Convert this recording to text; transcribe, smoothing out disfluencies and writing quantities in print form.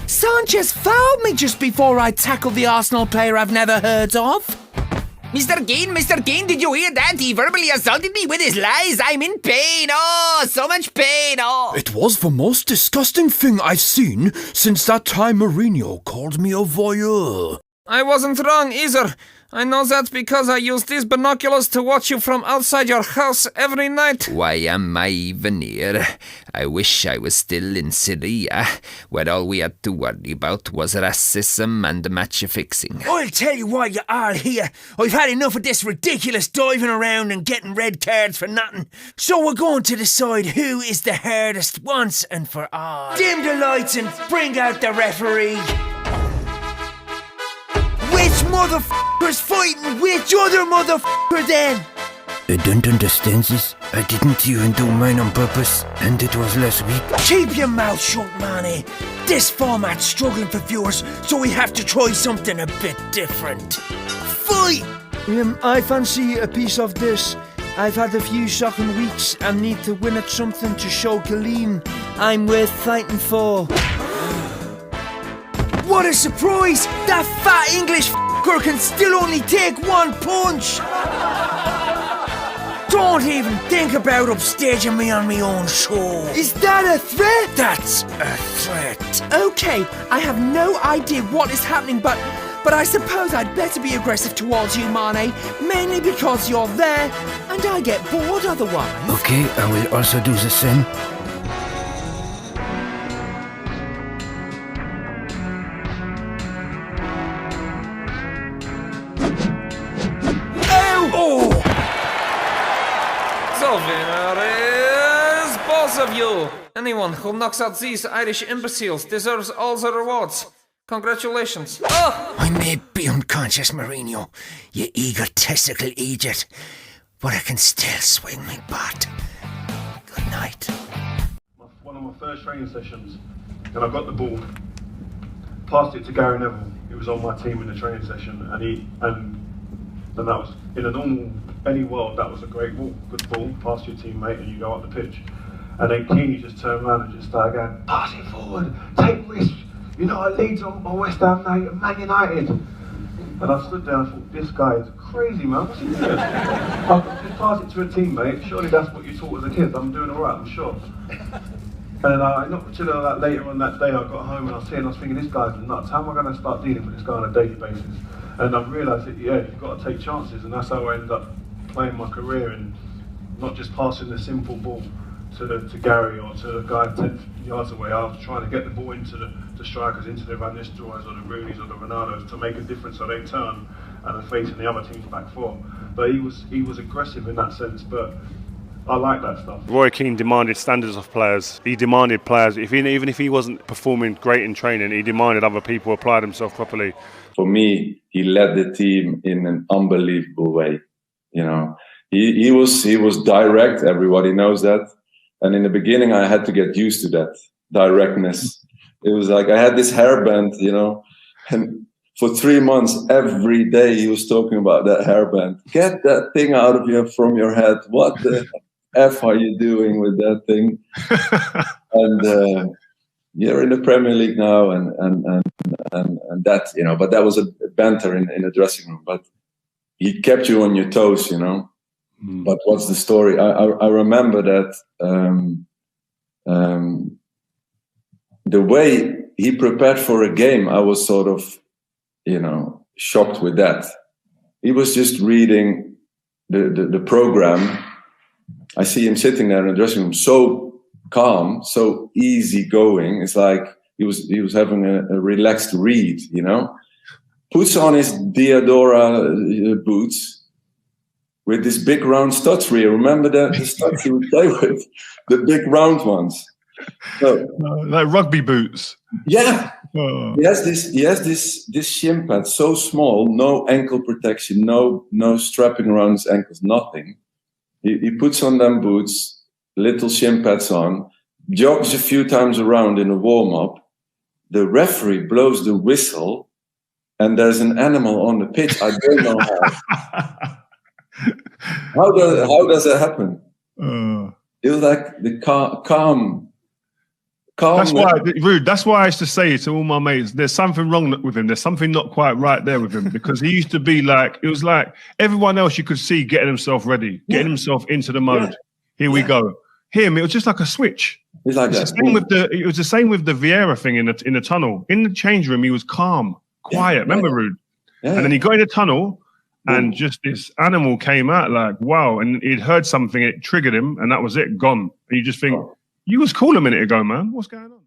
Sanchez fouled me just before I tackled the Arsenal player I've never heard of. Mr. Keane, did you hear that? He verbally assaulted me with his lies. I'm in pain. Oh, so much pain. Oh. It was the most disgusting thing I've seen since that time Mourinho called me a voyeur. I wasn't wrong either. I know that because I use these binoculars to watch you from outside your house every night. Why am I even here? I wish I was still in Syria, where all we had to worry about was racism and match fixing. I'll tell you why you're all here. I've had enough of this ridiculous diving around and getting red cards for nothing. So we're going to decide who is the hardest once and for all. Dim the lights and bring out the referee. Which motherfucker's fighting which other motherfucker then? I don't understand this. I didn't even do mine on purpose, and it was last week. Keep your mouth shut, Manny. This format's struggling for viewers, so we have to try something a bit different. Fight! I fancy a piece of this. I've had a few shocking weeks and need to win at something to show Colleen I'm worth fighting for. What a surprise! That fat English f***er can still only take one punch! Don't even think about upstaging me on my own show. Is that a threat? That's a threat. Okay, I have no idea what is happening, but I suppose I'd better be aggressive towards you, Mane, mainly because you're there, and I get bored otherwise. Okay, I will also do the same. The winner is both of you. Anyone who knocks out these Irish imbeciles deserves all the rewards. Congratulations. Oh! I may be unconscious, Mourinho, you egotistical idiot, but I can still swing my bat. Good night. One of my first training sessions, and I got the ball, passed it to Gary Neville. He was on my team in the training session, and that was, in a normal, any world, that was a great ball, good ball, pass your teammate and you go up the pitch. And then Keane just turned around and just started going, pass it forward, take risks, you're not at Leeds or West Ham now, you're Man United. And I stood there and thought, this guy is crazy, man, what's he doing? I could just pass it to a teammate, surely that's what you taught as a kid, I'm doing alright, I'm sure. And not until later on that day I got home and I was thinking, this guy's nuts, how am I going to start dealing with this guy on a daily basis? And I realised that, yeah, you've got to take chances, and that's how I ended up playing my career, and not just passing the simple ball to Gary or to the guy 10 yards away. I was trying to get the ball into the strikers, into the Van Nistelrooys or the Rooney's or the Ronaldos to make a difference so they turn and are facing the other team's back four. But he was aggressive in that sense, but I like that stuff. Roy Keane demanded standards of players. He demanded players, even if he wasn't performing great in training, he demanded other people apply themselves properly. For me, he led the team in an unbelievable way. You know, he was direct. Everybody knows that. And in the beginning, I had to get used to that directness. It was like I had this hairband, you know, and for 3 months, every day he was talking about that hairband. Get that thing out of from your head. What the F are you doing with that thing? And you're in the Premier League now, and that, you know. But that was a banter in the dressing room. But he kept you on your toes, you know. But what's the story? I remember that the way he prepared for a game, I was sort of, you know, shocked with that. He was just reading the program. I see him sitting there in the dressing room, so calm, so easygoing. It's like he was having a relaxed read, you know. Puts on his Diadora boots with this big round studs for you. Remember the studs he would play with? The big round ones. So, like rugby boots. Yeah. Oh. He has this shin pad, so small, no ankle protection, no strapping around his ankles, nothing. He puts on them boots, little shin pads on, jogs a few times around in a warm-up. The referee blows the whistle, and there's an animal on the pitch. I don't know how. How does that happen? It was like the calm calm. That's why, Rude. That's why I used to say to all my mates, "There's something wrong with him. There's something not quite right there with him." Because he used to be like, it was like everyone else you could see getting himself ready, getting himself into the mode. Here we go. Him, it was just like a switch. It's like It's that. the same with the. It was the same with the Vieira thing in the tunnel. In the change room, he was calm, quiet. Remember, Rude? And then he got in the tunnel, and just this animal came out like, wow. And he'd heard something, it triggered him, and that was it, gone. And you just think, you was cool a minute ago, man. What's going on?